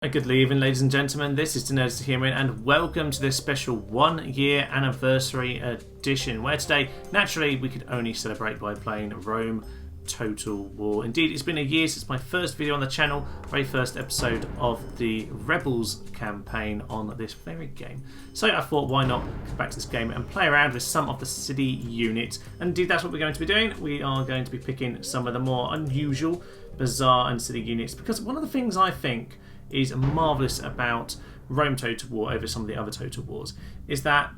Good evening, ladies and gentlemen. This is Nerds Human, and welcome to this special 1-year anniversary edition, where today, naturally, we could only celebrate by playing Rome Total War. Indeed, it's been a year since my first video on the channel, very first episode of the Rebels campaign on this very game. So I thought, why not come back to this game and play around with some of the city units. And indeed, that's what we're going to be doing. We are going to be picking some of the more unusual, bizarre and city units, because one of the things I think is marvellous about Rome Total War over some of the other Total Wars is that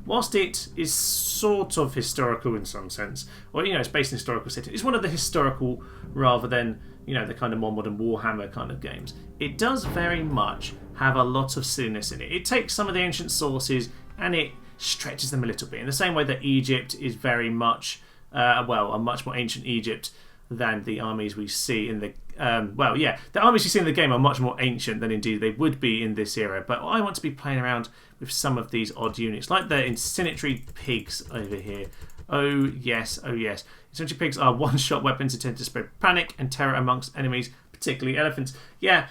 whilst it is sort of historical in some sense, or it's based in historical setting, it's one of the historical rather than the kind of more modern Warhammer kind of games. It does very much have a lot of silliness in it. It takes some of the ancient sources and it stretches them a little bit in the same way that Egypt is very much a much more ancient Egypt than the armies we see in the the armies you see in the game are much more ancient than indeed they would be in this era. But I want to be playing around with some of these odd units, like the incendiary pigs over here. Oh yes, oh yes. Incendiary pigs are one-shot weapons intended to spread panic and terror amongst enemies, particularly elephants. Yeah,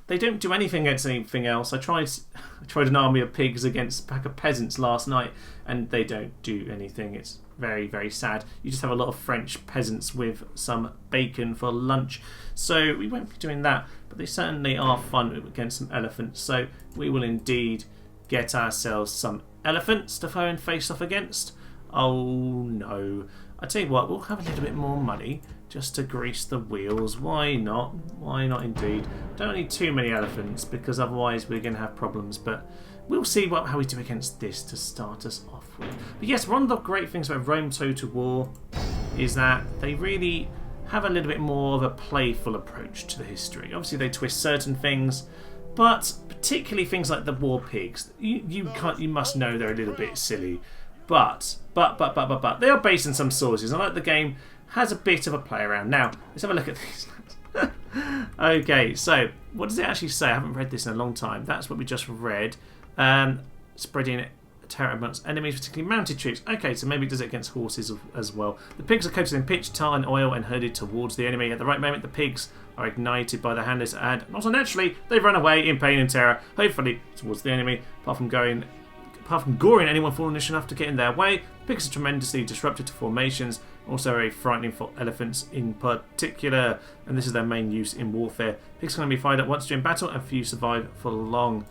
they don't do anything against anything else. I tried an army of pigs against a pack of peasants last night, and they don't do anything. It's very, very sad. You just have a lot of French peasants with some bacon for lunch. So we won't be doing that, but they certainly are fun against some elephants. So we will indeed get ourselves some elephants to go and face off against. Oh no. I tell you what, we'll have a little bit more money just to grease the wheels. Why not? Why not indeed? Don't need too many elephants because otherwise we're going to have problems, but we'll see how we do against this to start us off with. But yes, one of the great things about Rome Total War is that they really have a little bit more of a playful approach to the history. Obviously they twist certain things, but particularly things like the war pigs. You must know they're a little bit silly. But they are based on some sources, and like the game has a bit of a play around. Now, let's have a look at these. Okay, so what does it actually say? I haven't read this in a long time. That's what we just read. Spreading terror amongst enemies, particularly mounted troops. Okay, so maybe it does it against horses as well. The pigs are coated in pitch, tar and oil and herded towards the enemy. At the right moment, the pigs are ignited by the handlers and also naturally, they run away in pain and terror, hopefully towards the enemy, apart from goring anyone foolish enough to get in their way. Pigs are tremendously disruptive to formations, also very frightening for elephants in particular, and this is their main use in warfare. Pigs can only be fired at once during battle, and few survive for long.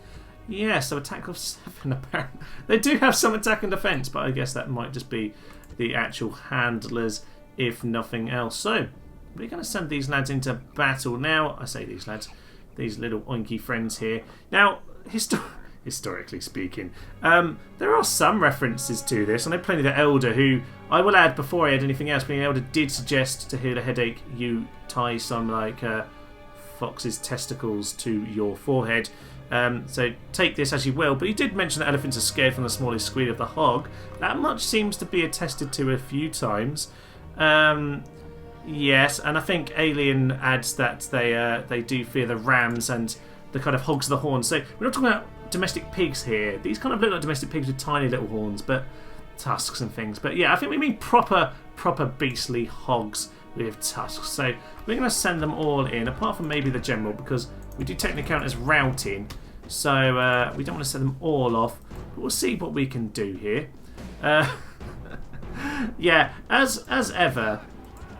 Yeah, so attack of 7 apparently. They do have some attack and defence, but I guess that might just be the actual handlers, if nothing else. So, we're going to send these lads into battle now. I say these lads, these little oinky friends here. Now, historically speaking, there are some references to this. I know Pliny the Elder, who I will add before I add anything else, Pliny the Elder did suggest to heal a headache you tie some fox's testicles to your forehead. So take this as you will, but he did mention that elephants are scared from the smallest squeal of the hog. That much seems to be attested to a few times. Yes, and I think Alien adds that they do fear the rams and the kind of hogs of the horns. So we're not talking about domestic pigs here. These kind of look like domestic pigs with tiny little horns, but tusks and things. But yeah, I think we mean proper beastly hogs with tusks. So we're going to send them all in, apart from maybe the general, because we do technically count as routing. So we don't want to send them all off, but we'll see what we can do here. Yeah, as ever,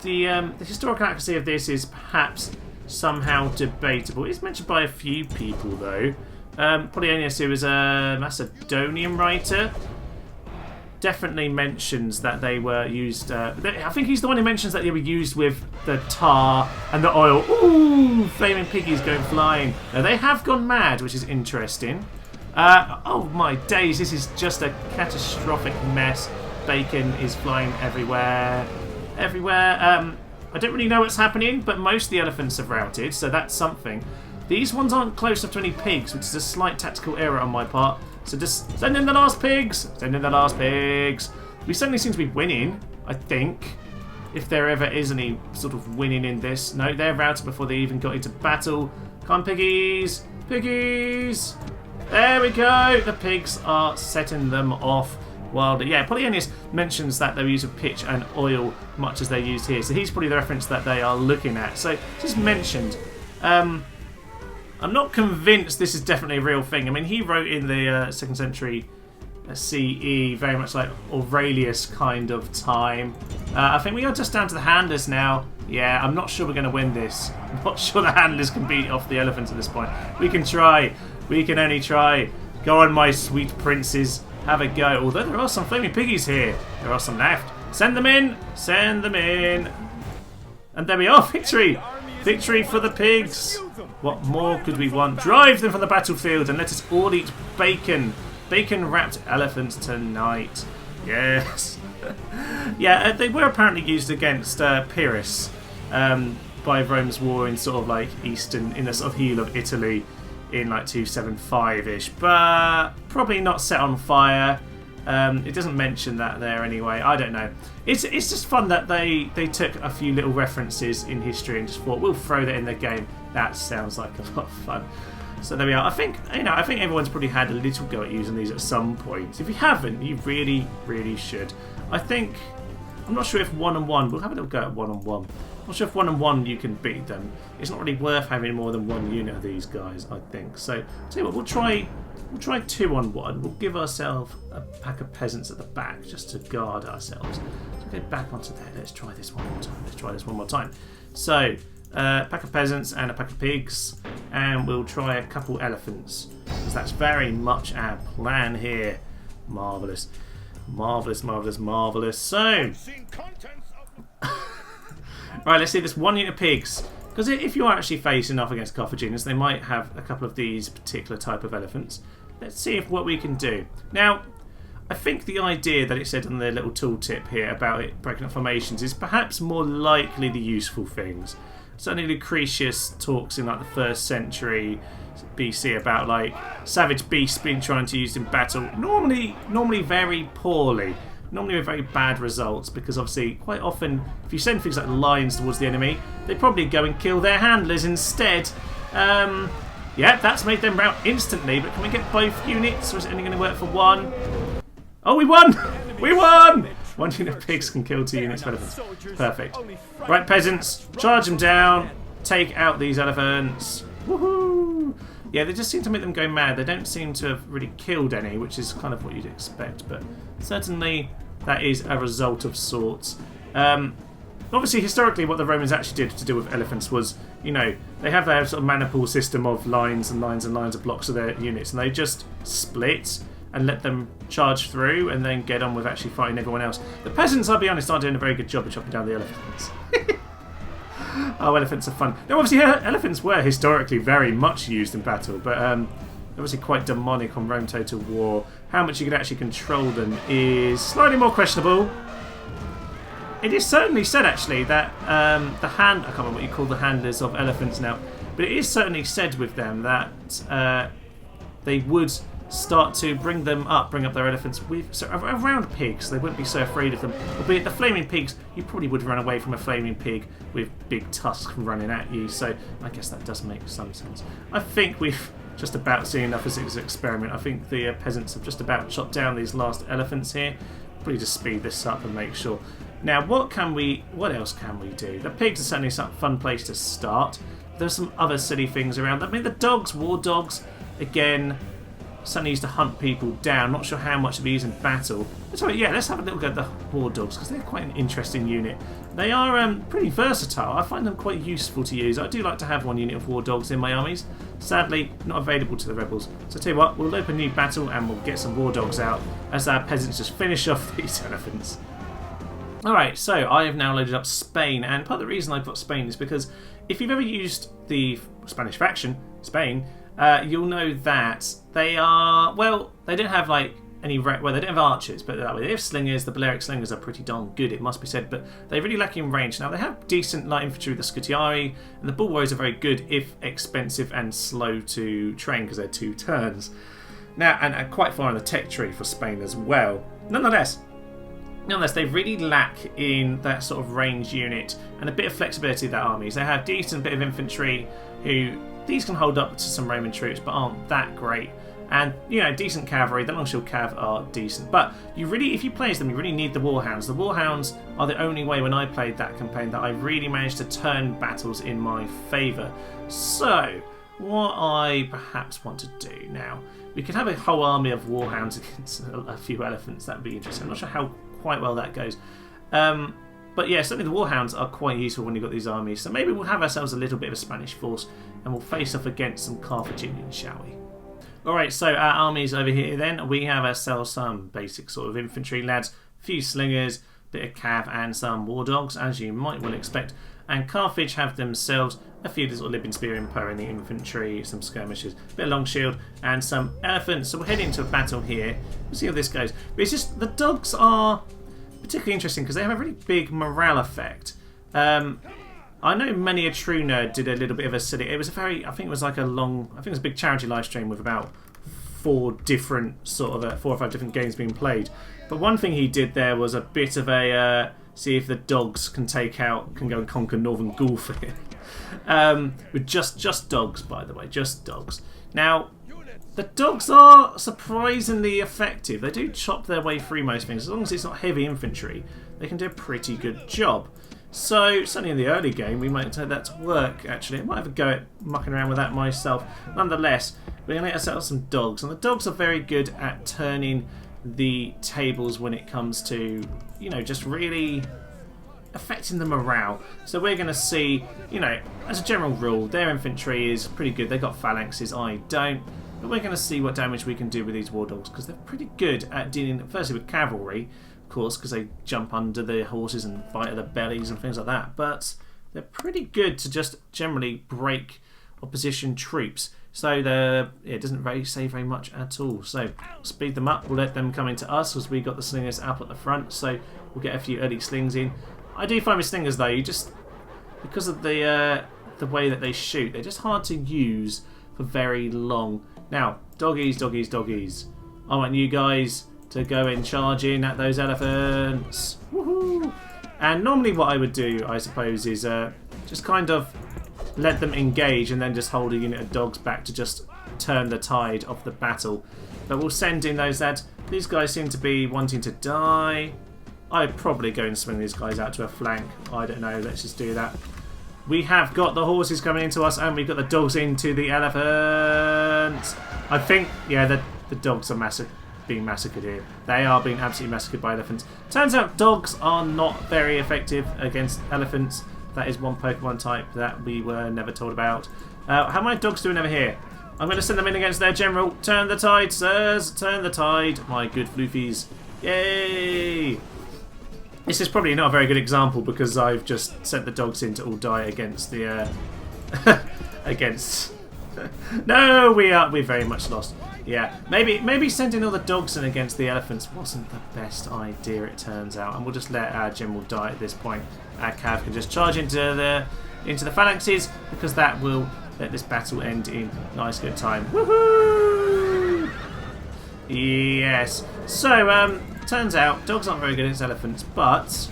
the historical accuracy of this is perhaps somehow debatable. It's mentioned by a few people though. Polyonius, who is a Macedonian writer, definitely mentions that they were used. I think he's the one who mentions that they were used with the tar and the oil. Ooh, flaming piggies going flying. Now they have gone mad, which is interesting. Oh my days, this is just a catastrophic mess. Bacon is flying everywhere. I don't really know what's happening, but most of the elephants have routed, so that's something. These ones aren't close enough to any pigs, which is a slight tactical error on my part. So just send in the last pigs! Send in the last pigs! We certainly seem to be winning, I think. If there ever is any sort of winning in this. No, they're routed before they even got into battle. Come on, piggies! Piggies! There we go! The pigs are setting them off. Well, yeah, Polyonius mentions that they're using pitch and oil much as they're used here. So he's probably the reference that they are looking at. So, just mentioned. I'm not convinced this is definitely a real thing. I mean, he wrote in the 2nd century CE, very much like Aurelius kind of time. I think we are just down to the handlers now. Yeah, I'm not sure we're going to win this. I'm not sure the handlers can beat off the elephants at this point. We can try. We can only try. Go on, my sweet princes. Have a go. Although there are some flaming piggies here. There are some left. Send them in. Send them in. And there we are. Victory. Victory for the pigs. What more could we want? Drive them from the battlefield and let us all eat bacon. Bacon-wrapped elephants tonight. Yes. Yeah, they were apparently used against Pyrrhus by Rome's war in sort of like in the sort of heel of Italy in like 275-ish, but probably not set on fire. It doesn't mention that there anyway. I don't know. It's just fun that they took a few little references in history and just thought we'll throw that in the game. That sounds like a lot of fun. So there we are. I think everyone's probably had a little go at using these at some point. If you haven't, you really, really should. I'm not sure if 1-on-1. We'll have a little go at 1-on-1. I'm not sure if 1-on-1 you can beat them. It's not really worth having more than one unit of these guys, I think. So I'll tell you what, we'll try 2-on-1. We'll give ourselves a pack of peasants at the back just to guard ourselves. So go back onto there. Let's try this one more time. So a pack of peasants and a pack of pigs, and we'll try a couple elephants, because that's very much our plan here. Marvellous. Marvellous, marvellous, marvellous. So right, let's see this one unit of pigs, because if you are actually facing off against Carthaginians, they might have a couple of these particular type of elephants. Let's see what we can do. Now, I think the idea that it said on the little tooltip here about it breaking up formations is perhaps more likely the useful things. Certainly Lucretius talks in like the 1st century BC about like savage beasts being trying to use in battle, normally very poorly, normally with very bad results, because obviously quite often if you send things like lions towards the enemy, they probably go and kill their handlers instead. Yeah, that's made them rout instantly, but can we get both units, or is it only going to work for one? Oh, we won! We won! One unit of pigs can kill 2 units of elephants. Perfect. Right, peasants, charge them down. Take out these elephants. Woohoo! Yeah, they just seem to make them go mad. They don't seem to have really killed any, which is kind of what you'd expect, but certainly that is a result of sorts. Obviously, historically, what the Romans actually did to deal with elephants was, you know, they have their sort of maniple system of lines and lines and lines of blocks of their units, and they just split and let them charge through and then get on with actually fighting everyone else. The peasants, I'll be honest, aren't doing a very good job of chopping down the elephants. Oh, elephants are fun. Now, obviously, elephants were historically very much used in battle, but obviously quite demonic on Rome Total War. How much you can actually control them is slightly more questionable. It is certainly said, actually, that I can't remember what you call the handlers of elephants now, but it is certainly said with them that they would start to bring up their elephants around pigs. They wouldn't be so afraid of them. Albeit the flaming pigs, you probably would run away from a flaming pig with big tusks running at you, so I guess that does make some sense. I think we've just about seen enough as an experiment. I think the peasants have just about chopped down these last elephants here. Probably just speed this up and make sure. Now, what else can we do? The pigs are certainly some fun place to start. There's some other silly things around. I mean, the dogs, war dogs, again, certainly used to hunt people down. Not sure how much they use in battle. So yeah, let's have a little go at the war dogs, because they're quite an interesting unit. They are pretty versatile. I find them quite useful to use. I do like to have one unit of war dogs in my armies. Sadly, not available to the rebels. So tell you what, we'll open a new battle and we'll get some war dogs out as our peasants just finish off these elephants. Alright, so I have now loaded up Spain, and part of the reason I put Spain is because if you've ever used the Spanish faction, Spain, you'll know that they are, well, they don't have like any, they don't have archers, but they have slingers. The Balearic slingers are pretty darn good, it must be said, but they're really lacking in range. Now, they have decent light infantry with the Scutari, and the bull warriors are very good if expensive and slow to train because they're 2 turns. Now, and quite far in the tech tree for Spain as well. Nonetheless, they really lack in that sort of range unit and a bit of flexibility of their armies. They have decent bit of infantry who, these can hold up to some Roman troops but aren't that great. And, you know, decent cavalry, the long shield cav are decent. But you really, if you play as them, you really need the warhounds. The warhounds are the only way when I played that campaign that I really managed to turn battles in my favour. So, what I perhaps want to do now, we could have a whole army of warhounds against a few elephants. That would be interesting. I'm not sure how quite well that goes. But yeah, certainly the warhounds are quite useful when you've got these armies. So maybe we'll have ourselves a little bit of a Spanish force and we'll face off against some Carthaginians, shall we? Alright, so our armies over here then. We have ourselves some basic sort of infantry lads, a few slingers, bit of cav and some war dogs, as you might well expect. And Carthage have themselves a few little living spear and power in the infantry, some skirmishers, a bit of long shield, and some elephants. So we're heading into a battle here. We'll see how this goes. But it's just, the dogs are particularly interesting because they have a really big morale effect. I know many a true nerd did a little bit of a silly. It was a very, I think it was like a long, I think it was a big charity live stream with about 4 or 5 different games being played. But one thing he did there was a bit of a see if the dogs can go and conquer Northern Gaul for him. With just dogs, by the way, just dogs. Now, the dogs are surprisingly effective. They do chop their way through most things. As long as it's not heavy infantry, they can do a pretty good job. So, certainly in the early game, we might take that to work, actually. I might have a go at mucking around with that myself. Nonetheless, we're going to get ourselves some dogs. And the dogs are very good at turning the tables when it comes to, you know, just really affecting the morale. So we're going to see, you know, as a general rule, their infantry is pretty good. They've got phalanxes, I don't. But we're going to see what damage we can do with these war dogs, because they're pretty good at dealing, firstly, with cavalry, of course, because they jump under the horses and bite at the bellies and things like that. But they're pretty good to just generally break opposition troops. So it doesn't really say very much at all. So speed them up. We'll let them come into us because we got the slingers up at the front. So we'll get a few early slings in. I do find with slingers though, you just, because of the way that they shoot, they're just hard to use for very long. Now, doggies, doggies, doggies. I want you guys to go and charge in at those elephants. Woohoo! And normally what I would do, I suppose, is just kind of let them engage and then just hold a unit of dogs back to just turn the tide of the battle. But we'll send in those lads. These guys seem to be wanting to die. I'd probably go and swing these guys out to a flank. I don't know, let's just do that. We have got the horses coming into us and we've got the dogs into the elephants. I think, yeah, the dogs are being massacred here. They are being absolutely massacred by elephants. Turns out dogs are not very effective against elephants. That is one Pokemon type that we were never told about. How are my dogs doing over here? I'm going to send them in against their general. Turn the tide, sirs. Turn the tide. My good floofies. Yay! This is probably not a very good example because I've just sent the dogs in to all die against the... against... No, we're very much lost. Yeah, maybe sending all the dogs in against the elephants wasn't the best idea, it turns out, and we'll just let our general die at this point. Our cav can just charge into the phalanxes because that will let this battle end in nice good time. Woohoo! Yes. So turns out dogs aren't very good against elephants, but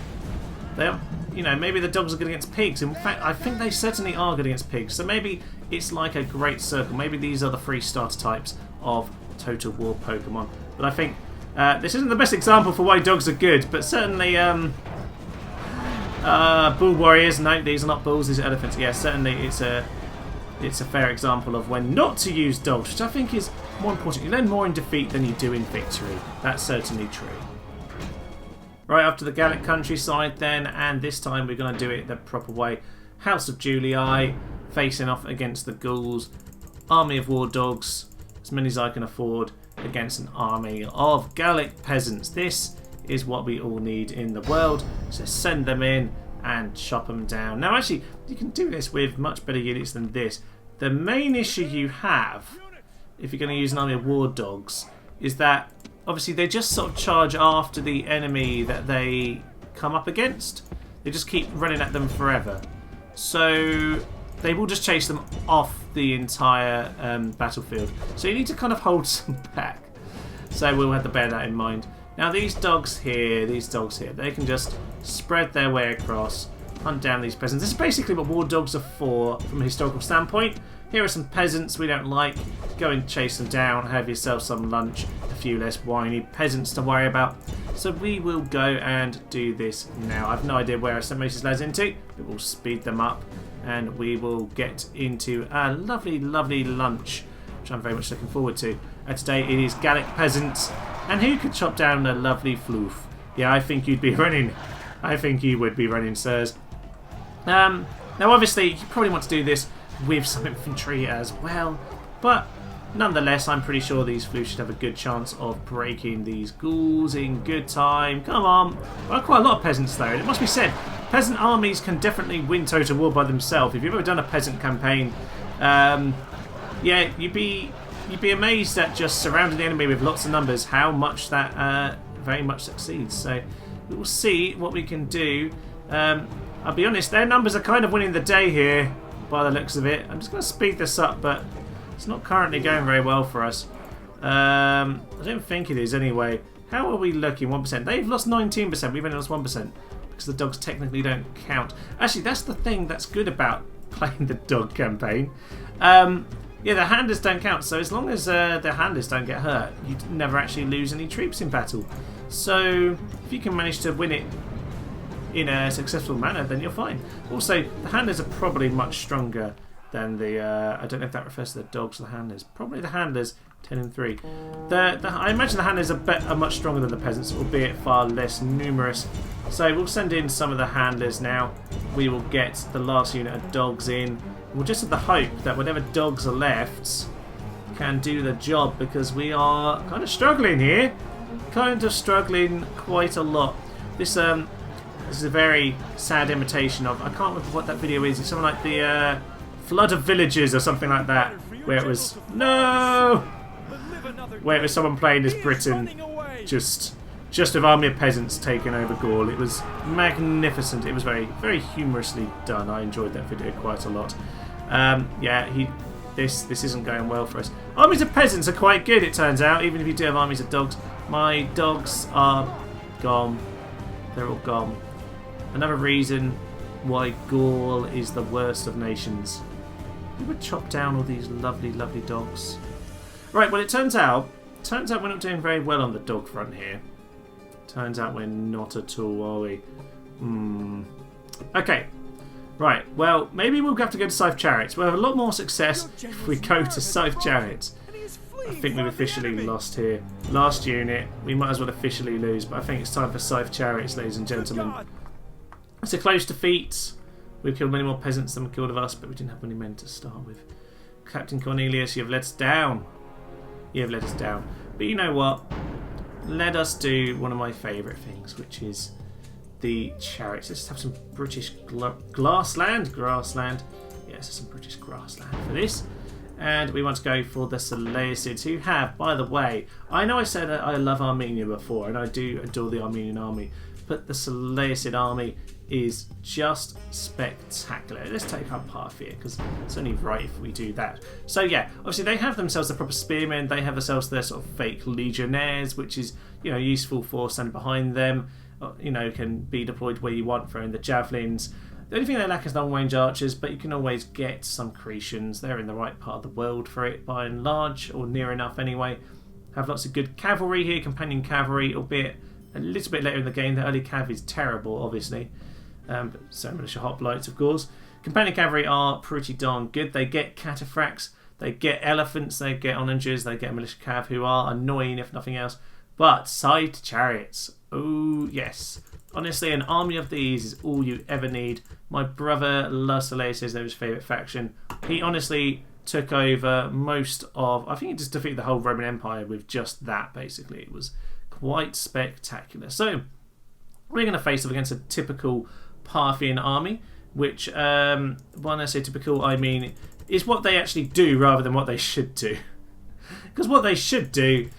they are, you know, maybe the dogs are good against pigs. In fact, I think they certainly are good against pigs. So maybe it's like a great circle. Maybe these are the 3 starter types of Total War Pokemon. But I think this isn't the best example for why dogs are good, but certainly bull warriors. No, these are not bulls, these are elephants. Yeah, certainly it's a fair example of when not to use dogs, which I think is more important. You learn more in defeat than you do in victory. That's certainly true. Right, up to the Gallic countryside then, and this time we're going to do it the proper way. House of Julii, facing off against the Gauls. Army of war dogs, as many as I can afford, against an army of Gallic peasants. This is what we all need in the world, so send them in and chop them down. Now actually, you can do this with much better units than this. The main issue you have, if you're going to use an army of war dogs, is that obviously they just sort of charge after the enemy that they come up against. They just keep running at them forever. So they will just chase them off the entire battlefield. So you need to kind of hold some back. So we'll have to bear that in mind. Now these dogs here, they can just spread their way across, hunt down these peasants. This is basically what war dogs are for from a historical standpoint. Here are some peasants we don't like. Go and chase them down, have yourself some lunch, a few less whiny peasants to worry about. So we will go and do this now. I've no idea where I sent most of these lads into, but we'll speed them up and we will get into a lovely, lovely lunch, which I'm very much looking forward to. Today it is Gallic peasants, and who could chop down a lovely floof? Yeah, I think you'd be running. I think you would be running, sirs. Now, obviously, you probably want to do this with some infantry as well, but nonetheless, I'm pretty sure these floofs should have a good chance of breaking these ghouls in good time. Come on. Well, quite a lot of peasants, though. It must be said, peasant armies can definitely win total war by themselves. If you've ever done a peasant campaign, yeah, you'd be amazed at just surrounding the enemy with lots of numbers, how much that very much succeeds. So we'll see what we can do. I'll be honest, their numbers are kind of winning the day here by the looks of it. I'm just going to speed this up, but it's not currently going very well for us. I don't think it is anyway. How are we looking? 1%. They've lost 19%. We've only lost 1%. Because the dogs technically don't count. Actually, that's the thing that's good about playing the dog campaign. Yeah, the handlers don't count, so as long as the handlers don't get hurt, you never actually lose any troops in battle. So, if you can manage to win it in a successful manner, then you're fine. Also, the handlers are probably much stronger than the... I don't know if that refers to the dogs or the handlers. Probably the handlers, 10 and 3. I imagine the handlers are much stronger than the peasants, albeit far less numerous. So we'll send in some of the handlers now. We will get the last unit of dogs in. We'll just have the hope that whatever dogs are left can do the job, because we are kind of struggling here. Kind of struggling quite a lot. This is a very sad imitation of... I can't remember what that video is. It's something like the Flood of Villages or something like that. Where it was... No! Where it was someone playing as Britain. Just with army of peasants taking over Gaul. It was magnificent. It was very, very humorously done. I enjoyed that video quite a lot. Yeah, this isn't going well for us. Armies of peasants are quite good, it turns out, even if you do have armies of dogs. My dogs are gone. They're all gone. Another reason why Gaul is the worst of nations. We would chop down all these lovely, lovely dogs. Right, well, it turns out we're not doing very well on the dog front here. Turns out we're not at all, are we? Okay. Right, well, maybe we'll have to go to Scythed Chariots. We'll have a lot more success if we go to Scythed Chariots. I think we've officially lost here. Last unit, we might as well officially lose, but I think it's time for Scythed Chariots, ladies and gentlemen. It's a close defeat. We've killed many more peasants than we killed of us, but we didn't have many men to start with. Captain Cornelius, you've let us down. You've let us down. But you know what? Let us do one of my favourite things, which is the chariots. Let's have some British grassland. Yes, some British grassland for this. And we want to go for the Seleucids, who have, by the way, I know I said that I love Armenia before, and I do adore the Armenian army, but the Seleucid army is just spectacular. Let's take up Parthia, because it's only right if we do that. So yeah, obviously they have themselves the proper spearmen, they have themselves their sort of fake legionnaires, which is, you know, useful for standing behind them, you know, can be deployed where you want, throwing the javelins. The only thing they lack is long-range archers, but you can always get some Cretians. They're in the right part of the world for it, by and large, or near enough anyway. Have lots of good cavalry here, companion cavalry, albeit a little bit later in the game. The early cav is terrible, obviously. But so militia hoplites, of course. Companion cavalry are pretty darn good. They get cataphracts, they get elephants, they get onagers, they get militia cav, who are annoying if nothing else. But Scythed Chariots, oh yes. Honestly, an army of these is all you ever need. My brother loves Seleucids, they're his favourite faction. He honestly took over most of... I think he just defeated the whole Roman Empire with just that, basically. It was quite spectacular. So, we're going to face off against a typical Parthian army, which, when I say typical, I mean is what they actually do rather than what they should do. Because what they should do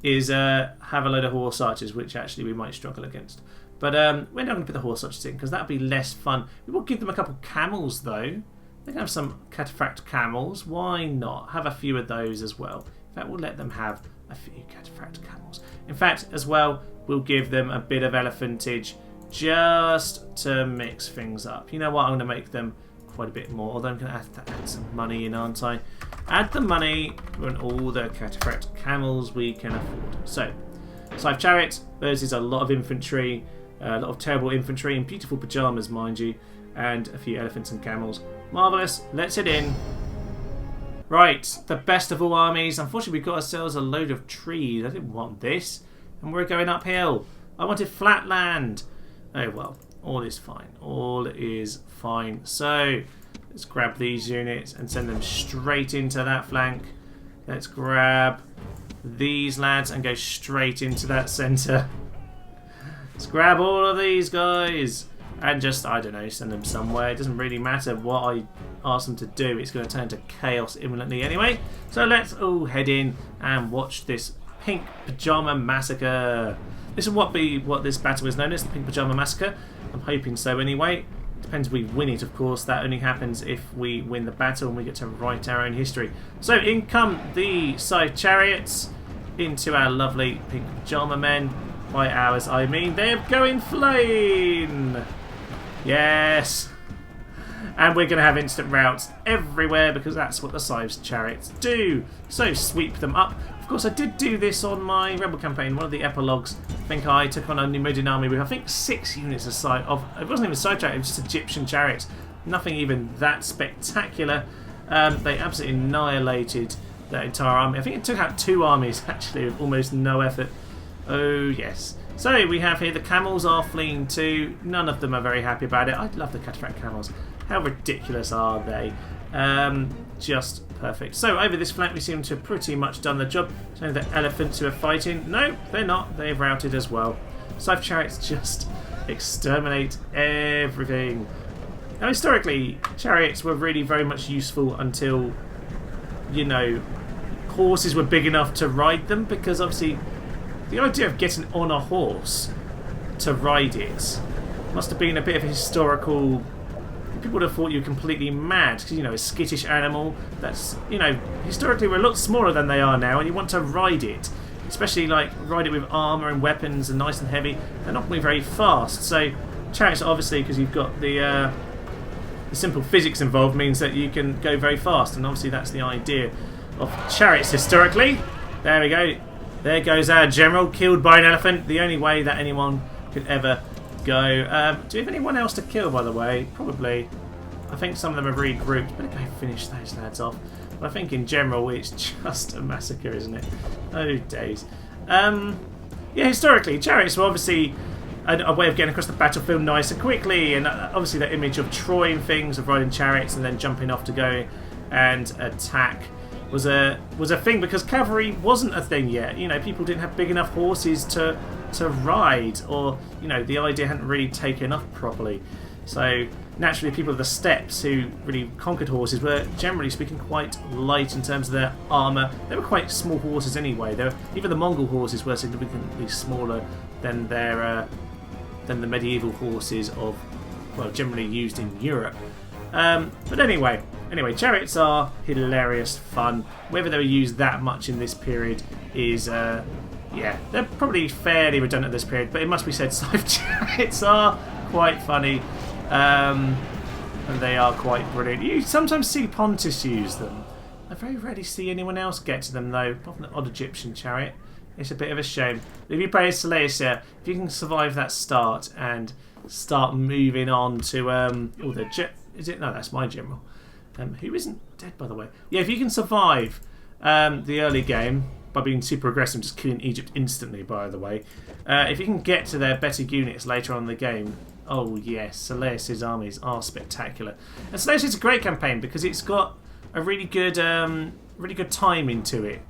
is have a load of horse archers, which actually we might struggle against. But we're not going to put the horse archers in, because that would be less fun. We will give them a couple of camels, though. They can have some Cataphract camels. Why not? Have a few of those as well. In fact, we'll let them have a few Cataphract camels. In fact, as well, we'll give them a bit of elephantage just to mix things up. You know what? I'm going to make them quite a bit more, although I'm going to have to add some money in, aren't I? Add the money on all the Cataphract camels we can afford. So, Scythed Chariots versus a lot of infantry, a lot of terrible infantry in beautiful pyjamas, mind you, and a few elephants and camels. Marvellous. Let's head in. Right, the best of all armies. Unfortunately, we've got ourselves a load of trees. I didn't want this. And we're going uphill. I wanted flat land. Oh well, all is fine. All is fine. So, let's grab these units and send them straight into that flank. Let's grab these lads and go straight into that centre. Let's grab all of these guys and just, I don't know, send them somewhere. It doesn't really matter what I ask them to do. It's going to turn to chaos imminently anyway. So let's all head in and watch this Pink Pyjama Massacre. This is what this battle is known as, the Pink Pyjama Massacre. I'm hoping so anyway. Depends if we win it, of course. That only happens if we win the battle and we get to write our own history. So in come the Scythed Chariots into our lovely Pink Pyjama Men. By ours, I mean they're going flying. Yes. And we're going to have instant routes everywhere because that's what the Scythed Chariots do. So sweep them up. Of course, I did do this on my Rebel campaign. One of the epilogues, I think I took on a Numidian army with, I think, 6 units of it wasn't even Scythed Chariots, it was just Egyptian chariots. Nothing even that spectacular. They absolutely annihilated that entire army. I think it took out 2 armies, actually, with almost no effort. Oh, yes. So we have here the Camels are fleeing too. None of them are very happy about it. I love the Cataphract Camels. How ridiculous are they? Just perfect. So over this flank we seem to have pretty much done the job. So the elephants who are fighting. No, they're not. They've routed as well. Scythed Chariots just exterminate everything. Now historically, chariots were really very much useful until, you know, horses were big enough to ride them, because obviously the idea of getting on a horse to ride it must have been a bit of a historical... People would have thought you were completely mad because, you know, a skittish animal that's, you know, historically we're a lot smaller than they are now, and you want to ride it, especially like ride it with armour and weapons and nice and heavy. They're not going to be very fast. So chariots, obviously, because you've got the simple physics involved, means that you can go very fast, and obviously that's the idea of chariots historically. There we go. There goes our general, killed by an elephant. The only way that anyone could ever go. Do we have anyone else to kill, by the way? Probably. I think some of them have regrouped. Better go finish those lads off. But I think in general it's just a massacre, isn't it? Oh days. Yeah, historically, chariots were obviously a way of getting across the battlefield nice and quickly, and obviously that image of Troy and things, of riding chariots and then jumping off to go and attack, was a thing because cavalry wasn't a thing yet. You know, people didn't have big enough horses to ride, or, you know, the idea hadn't really taken up properly. So naturally people of the steppes who really conquered horses were, generally speaking, quite light in terms of their armour. They were quite small horses anyway. Even the Mongol horses were significantly smaller than their than the medieval horses of, well, generally used in Europe. But anyway, chariots are hilarious fun. Whether they were used that much in this period is, yeah, they're probably fairly redundant at this period, but it must be said, Scythed Chariots are quite funny, and they are quite brilliant. You sometimes see Pontus use them. I very rarely see anyone else get to them, though, apart from the odd Egyptian chariot. It's a bit of a shame. If you play as Cilicia, if you can survive that start and start moving on to, oh, is it? No, that's my general. Who isn't dead, by the way. Yeah, if you can survive the early game by being super aggressive, just killing Egypt instantly, by the way. If you can get to their better units later on in the game, oh yes, Seleucus' armies are spectacular. And Seleucus is a great campaign because it's got a really good timing to it.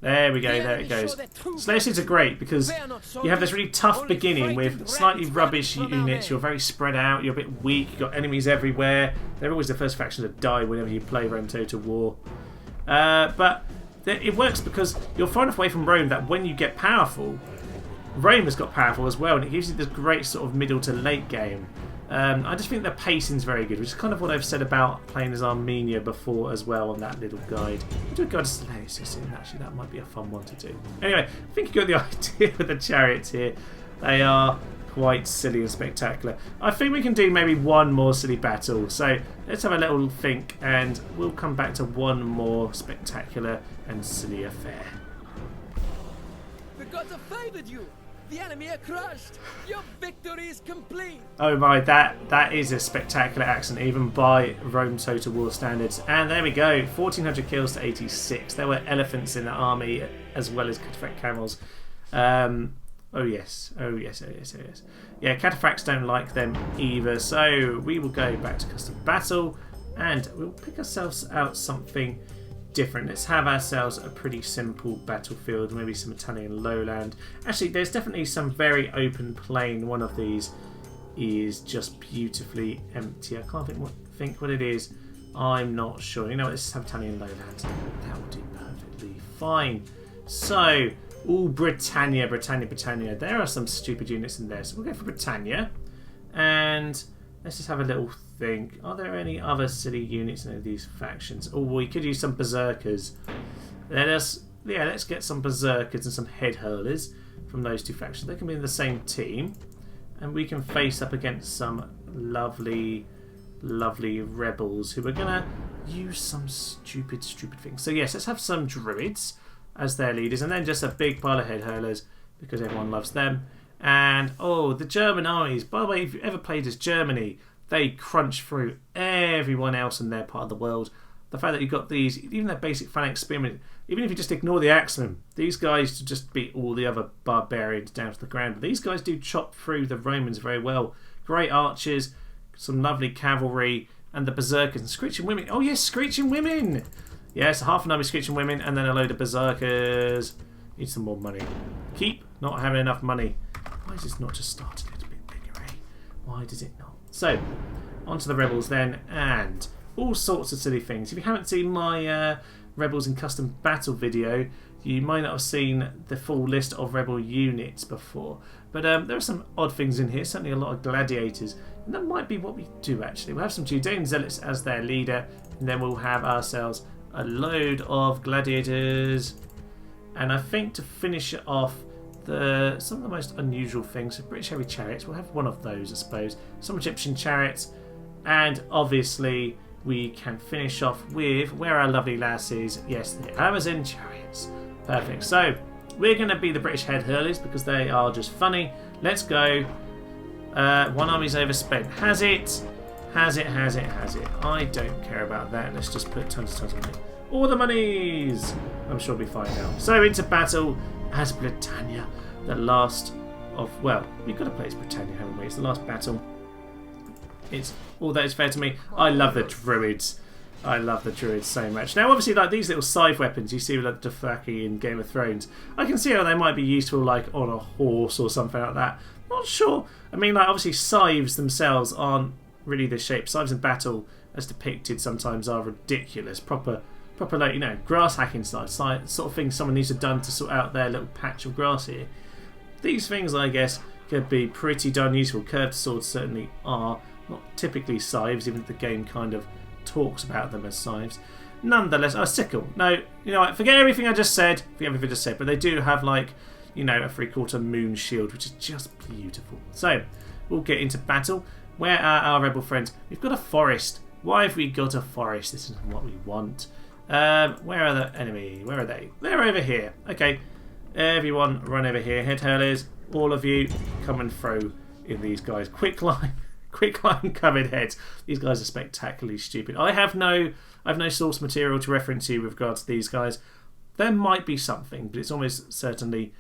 There we go, there it goes. Seleucids are great because you have this really tough beginning with slightly rubbish units. You're very spread out, you're a bit weak, you've got enemies everywhere. They're always the first faction to die whenever you play Rome Total War. But it works because you're far enough away from Rome that when you get powerful, Rome has got powerful as well, and it gives you this great sort of middle to late game. I just think the pacing's very good, which is kind of what I've said about playing as Armenia before as well on that little guide. I'll do a guide to Seleucus soon, actually, that might be a fun one to do. Anyway, I think you got the idea with the chariots here. They are quite silly and spectacular. I think we can do maybe one more silly battle, so let's have a little think and we'll come back to one more spectacular and silly affair. The gods have favored you! The enemy are crushed. Your victory is complete. Oh my, that is a spectacular accent, even by Rome Total War standards. And there we go, 1,400 kills to 86. There were elephants in the army as well as Cataphract camels. Oh yes. Yeah, Cataphracts don't like them either. So we will go back to custom battle, and we'll pick ourselves out something different. Let's have ourselves a pretty simple battlefield, maybe some Italian lowland. Actually, there's definitely some very open plain. One of these is just beautifully empty. I can't think what it is. I'm not sure. You know what, let's have Italian lowland. That will do perfectly fine. So, Britannia. There are some stupid units in there. So we'll go for Britannia. And let's just have a little think. Are there any other silly units in any of these factions? Oh, we could use some berserkers. Let's get some berserkers and some head hurlers from those two factions. They can be in the same team, and we can face up against some lovely rebels who are gonna use some stupid things. So yes, let's have some druids as their leaders, and then just a big pile of head hurlers because everyone loves them. And oh, the German armies. By the way, if you've ever played as Germany, they crunch through everyone else in their part of the world. The fact that you've got these, even their basic phalanx spearmen, even if you just ignore the axemen, these guys just beat all the other barbarians down to the ground. But these guys do chop through the Romans very well. Great archers, some lovely cavalry, and the berserkers and screeching women. Oh yes, screeching women! Yes, half an army screeching women, and then a load of berserkers. Need some more money. Keep not having enough money. Why does this not just start a little bit bigger, eh? Why does it not? So, onto the rebels then, and all sorts of silly things. If you haven't seen my rebels in custom battle video, you might not have seen the full list of rebel units before. But there are some odd things in here, certainly a lot of gladiators. And that might be what we do actually. We'll have some Judean zealots as their leader, and then we'll have ourselves a load of gladiators. And I think to finish it off, some of the most unusual things, so British heavy chariots, we'll have one of those I suppose, some Egyptian chariots, and obviously we can finish off with, where our lovely lass is, yes, the Amazon chariots. Perfect. So we're going to be the British head hurlers because they are just funny. Let's go. One army's overspent. Has it? I don't care about that. Let's just put tons of money. All the monies! I'm sure we'll be fine now. So into battle as Britannia, the last of, well, we've got to play as Britannia, haven't we? It's the last battle. It's all that is fair to me. I love the druids. I love the druids so much. Now, obviously, like these little scythe weapons you see with like Dothraki in Game of Thrones, I can see how they might be useful, like on a horse or something like that. Not sure. I mean, like obviously, scythes themselves aren't really the shape. Scythes in battle, as depicted, sometimes are ridiculous. Proper, like, you know, grass hacking scythes, sort of thing someone needs to have done to sort out their little patch of grass here. These things, I guess, could be pretty darn useful. Curved swords certainly are. Not typically scythes, even if the game kind of talks about them as scythes. Nonetheless, a sickle. No, you know what? Forget everything I just said. But they do have, like, you know, a 3/4 moon shield, which is just beautiful. So we'll get into battle. Where are our rebel friends? We've got a forest. Why have we got a forest? This isn't what we want. Where are the enemy? Where are they? They're over here. Okay, everyone run over here. Head hurlers, all of you, come and throw in these guys. Quick line covered heads. These guys are spectacularly stupid. I have no source material to reference you with regards to these guys. There might be something, but it's almost certainly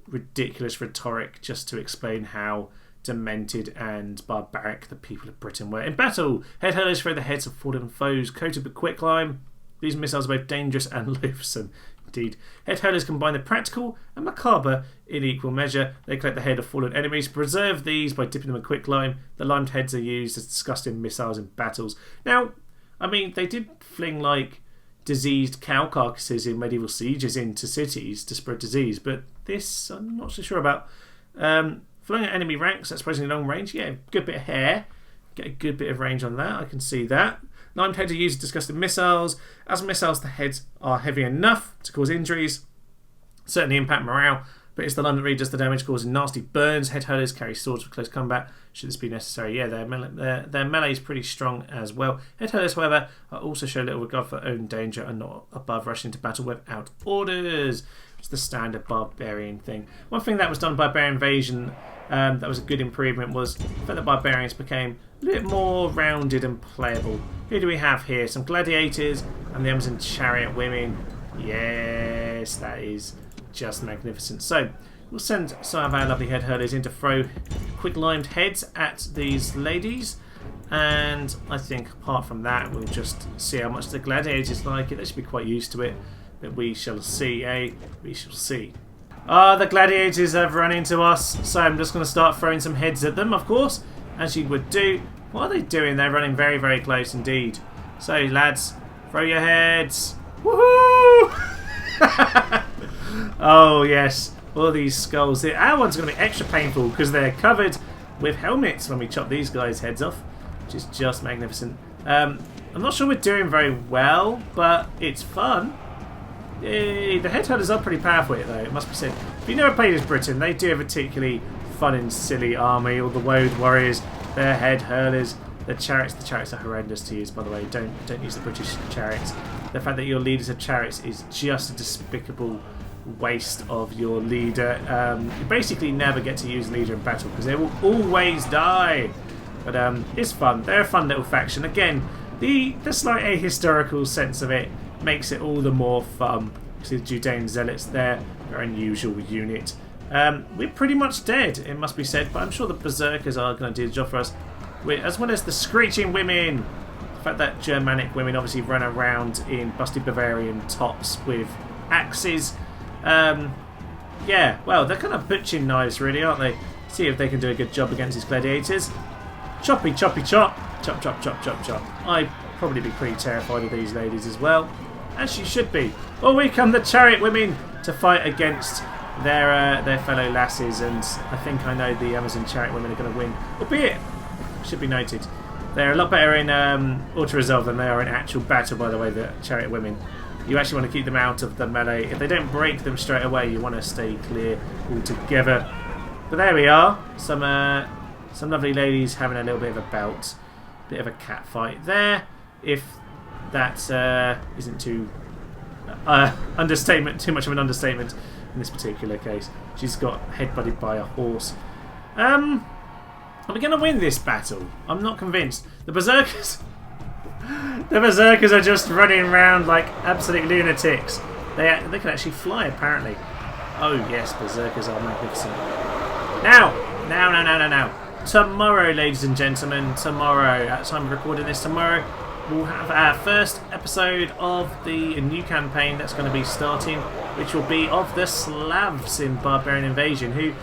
ridiculous rhetoric just to explain how demented and barbaric the people of Britain were. In battle, head hurlers throw the heads of fallen foes, coated with quicklime. These missiles are both dangerous and loathsome. Indeed, head hurlers combine the practical and macabre in equal measure. They collect the head of fallen enemies, preserve these by dipping them in quicklime. The limed heads are used as disgusting missiles in battles. Now, I mean, they did fling like diseased cow carcasses in medieval sieges into cities to spread disease, but this I'm not so sure about. Flying at enemy ranks at surprisingly long range, yeah, good bit of hair. Get a good bit of range on that, I can see that. Limed heads are used as disgusting missiles. As missiles, the heads are heavy enough to cause injuries, certainly impact morale, but it's the line that really does the damage, causing nasty burns. Head hurlers carry swords for close combat, should this be necessary. Yeah, their melee is pretty strong as well. Head hurlers, however, also show little regard for their own danger and not above rushing into battle without orders. It's the standard barbarian thing. One thing that was done by Barbarian Invasion that was a good improvement was the fact that barbarians became a little bit more rounded and playable. Who do we have here? Some gladiators and the Amazon chariot women. Yes, that is just magnificent. So we'll send some of our lovely head hurlers in to throw quick limed heads at these ladies. And I think apart from that, we'll just see how much the gladiators like it. They should be quite used to it. But we shall see, eh? We shall see. Ah, the gladiators have run into us. So I'm just going to start throwing some heads at them, of course. As you would do. What are they doing? They're running very, very close indeed. So, lads, throw your heads. Woohoo! Oh, yes. All these skulls. Our one's going to be extra painful because they're covered with helmets when we chop these guys' heads off. Which is just magnificent. I'm not sure we're doing very well, but it's fun. Yay. The head hunters are pretty powerful though, it must be said. If you never played as Britain, they do have a particularly fun and silly army. All the woad warriors, their head hurlers, the chariots. The chariots are horrendous to use, by the way. Don't use the British chariots. The fact that your leaders have chariots is just a despicable waste of your leader. You basically never get to use leader in battle because they will always die. But it's fun. They're a fun little faction. Again, the slight ahistorical sense of it makes it all the more fun. See the Judean zealots there, their unusual unit. We're pretty much dead, it must be said, but I'm sure the berserkers are going to do the job for us. As well as the screeching women. The fact that Germanic women obviously run around in busty Bavarian tops with axes. Yeah, well, they're kind of butchering knives really, aren't they? See if they can do a good job against these gladiators. Choppy, choppy, chop. Chop, chop, chop, chop, chop. I'd probably be pretty terrified of these ladies as well. As you should be. Oh, we come the chariot women to fight against their fellow lasses, and I think I know the Amazon chariot women are going to win. Albeit, should be noted, they're a lot better in auto-resolve than they are in actual battle, by the way, the chariot women. You actually want to keep them out of the melee. If they don't break them straight away, you want to stay clear altogether. But there we are. Some lovely ladies having a little bit of a bout. Bit of a cat fight there. If that isn't too understatement, too much of an understatement in this particular case. She's got head-butted by a horse. Are we going to win this battle? I'm not convinced. The berserkers... The berserkers are just running around like absolute lunatics. They can actually fly, apparently. Oh yes, berserkers are magnificent. Now. Tomorrow, ladies and gentlemen, tomorrow, at the time of recording this, tomorrow, we'll have our first episode of the new campaign that's going to be starting, which will be of the Slavs in Barbarian Invasion, who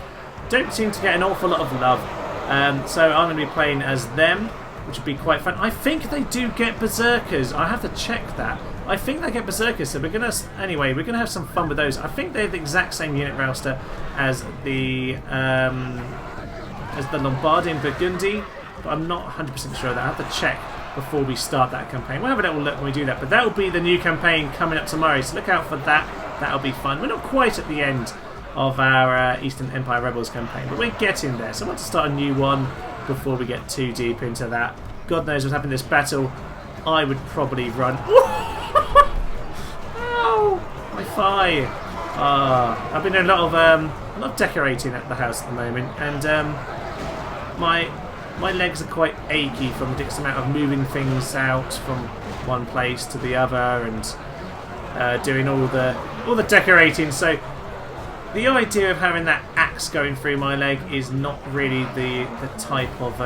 don't seem to get an awful lot of love. So I'm going to be playing as them, which would be quite fun. I think they do get berserkers. I have to check that. I think they get berserkers, so we're gonna have some fun with those. I think they're the exact same unit roster as the Lombardian Burgundy, but I'm not 100% sure of that. I have to check before we start that campaign. We'll have a little look when we do that, but that will be the new campaign coming up tomorrow, so look out for that. That'll be fun. We're not quite at the end of our Eastern Empire Rebels campaign, but we're getting there, so I want to start a new one before we get too deep into that. God knows what's happened in this battle. I would probably run. Ow! My thigh. I've been doing a lot of decorating at the house at the moment, and my legs are quite achy from the amount of moving things out from one place to the other and doing all the decorating. So the idea of having that axe going through my leg is not really the type of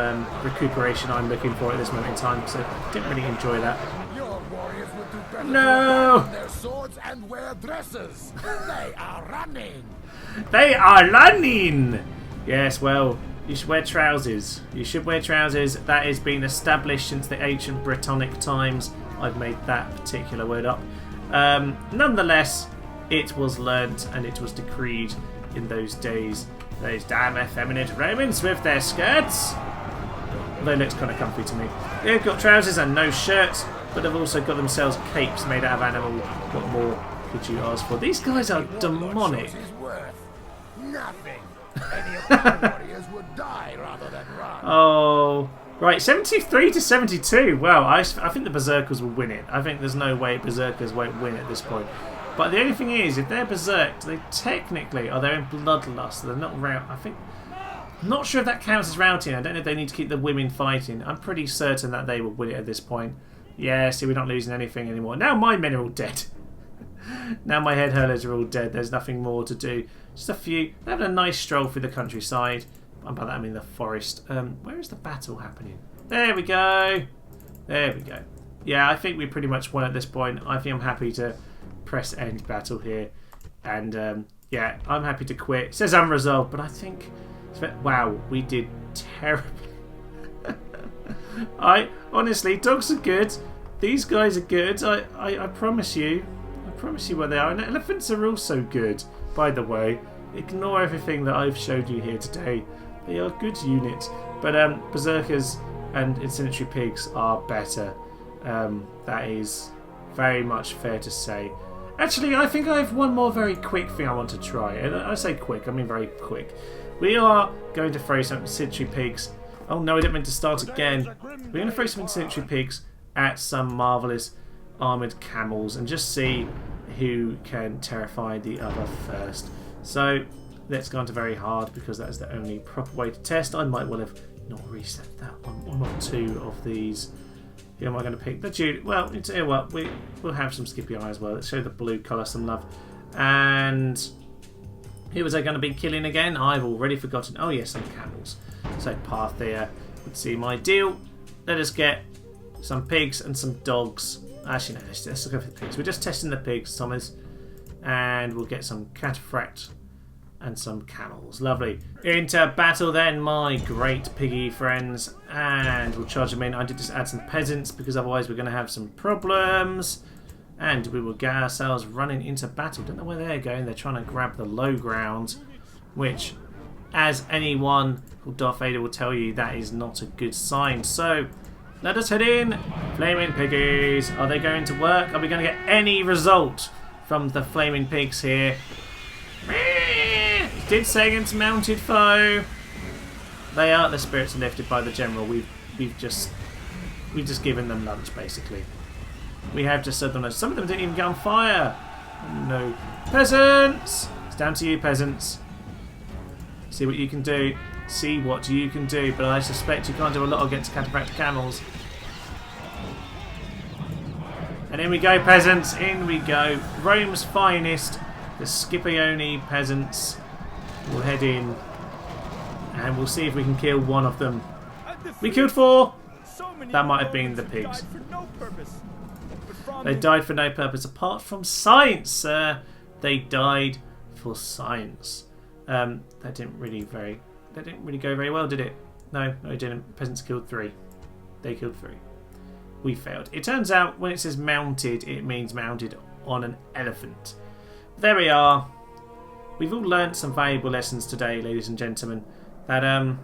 recuperation I'm looking for at this moment in time, so I didn't really enjoy that. Your warriors would do better No! to their swords and wear dresses. They are running. They are running! Yes, well, you should wear trousers. You should wear trousers. That has been established since the ancient Britannic times. I've made that particular word up. Nonetheless, it was learnt and it was decreed in those days. Those damn effeminate Romans with their skirts. Although it looks kind of comfy to me. They've got trousers and no shirts, but they've also got themselves capes made out of animal. What more could you ask for? These guys are demonic. Nothing. Any of the warriors would die rather than run. Oh, right, 73 to 72. Well, I think the berserkers will win it. I think there's no way berserkers won't win at this point. But the only thing is, if they're berserked, they technically are they're in bloodlust. So they're not rout. I think. I'm not sure if that counts as routing. I don't know if they need to keep the women fighting. I'm pretty certain that they will win it at this point. Yeah, see, we're not losing anything anymore. Now my men are all dead. Now my head hurlers are all dead. There's nothing more to do. Just a few. They're having a nice stroll through the countryside. And by that I mean the forest. Where is the battle happening? There we go. There we go. Yeah, I think we pretty much won at this point. I think I'm happy to press end battle here. And yeah, I'm happy to quit. It says unresolved, but I think... Wow, we did terribly. Honestly, dogs are good. These guys are good. I promise you. I promise you what they are. And elephants are also good, by the way. Ignore everything that I've showed you here today. They are good units. But berserkers and incendiary pigs are better. That is very much fair to say. Actually, I think I have one more very quick thing I want to try. And I say quick, I mean very quick. We are going to throw some incendiary pigs. Oh no, I didn't mean to start again. We're going to throw some incendiary pigs at some marvellous armoured camels and just see who can terrify the other first. So let's go on to very hard because that is the only proper way to test. I might well have not reset that one or two of these. Who am I going to pick? The Jude. Well, you tell you what, we'll have some Skippy Eye as well. Let's show the blue colour some love. And who was I going to be killing again? I've already forgotten. Oh yes, some camels. So path there would seem ideal. Let us get some pigs and some dogs. Actually, no, let's go for the pigs. We're just testing the pigs, Thomas. And we'll get some Cataphract and some camels. Lovely. Into battle then, my great piggy friends. And we'll charge them in. I did just add some peasants because otherwise we're going to have some problems. And we will get ourselves running into battle. Don't know where they're going. They're trying to grab the low ground. Which, as anyone called Darth Vader will tell you, that is not a good sign. So, let us head in. Flaming piggies. Are they going to work? Are we going to get any result from the flaming pigs here? Did say against mounted foe. They are. The spirits are lifted by the general. We've just given them lunch basically. We have just said them. Some of them didn't even get on fire. Oh, no, peasants. It's down to you, peasants. See what you can do. See what you can do. But I suspect you can't do a lot against Cataphract camels. And in we go, peasants. In we go. Rome's finest, the Scipione peasants. We'll head in and we'll see if we can kill one of them. We killed 4. That might have been the pigs. They died for no purpose apart from science, sir. They died for science. That didn't really go very well, did it? No, it didn't. Peasants killed 3. They killed 3. We failed. It turns out when it says mounted, it means mounted on an elephant. There we are. We've all learnt some valuable lessons today, ladies and gentlemen. That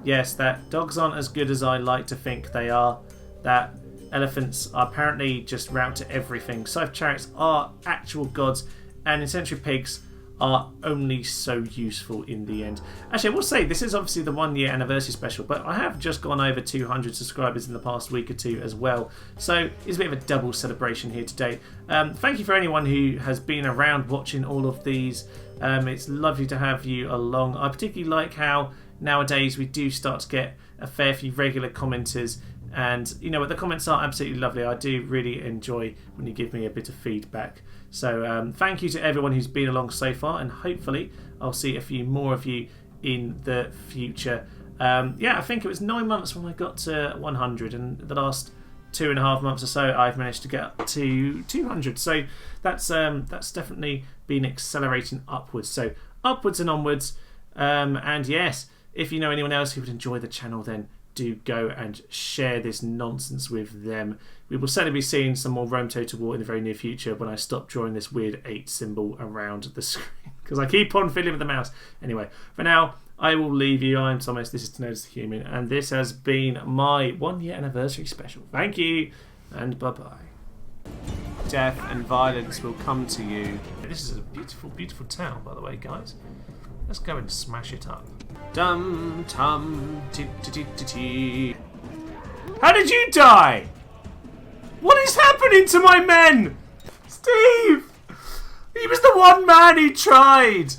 yes, that dogs aren't as good as I like to think they are. That elephants are apparently just route to everything. Scythed chariots are actual gods, and incendiary pigs are only so useful in the end. Actually, I will say this is obviously the 1 year anniversary special, but I have just gone over 200 subscribers in the past week or two as well. So it's a bit of a double celebration here today. Thank you for anyone who has been around watching all of these. It's lovely to have you along. I particularly like how nowadays we do start to get a fair few regular commenters. And you know what, the comments are absolutely lovely. I do really enjoy when you give me a bit of feedback. So thank you to everyone who's been along so far, and hopefully I'll see a few more of you in the future. Yeah, I think it was 9 months when I got to 100, and the last 2.5 months or so I've managed to get up to 200. So that's definitely been accelerating upwards. So upwards and onwards. And yes, if you know anyone else who would enjoy the channel, then do go and share this nonsense with them. We will certainly be seeing some more Rome Total War in the very near future when I stop drawing this weird 8 symbol around the screen because I keep on fiddling with the mouse. Anyway, for now, I will leave you. I'm Thomas, this is To Notice the Human, and this has been my 1 year anniversary special. Thank you, and bye-bye. Death and violence will come to you. This is a beautiful, beautiful town, by the way, guys. Let's go and smash it up. Dum tum ti ti ti ti ti. How did you die? What is happening to my men? Steve! He was the one man who tried!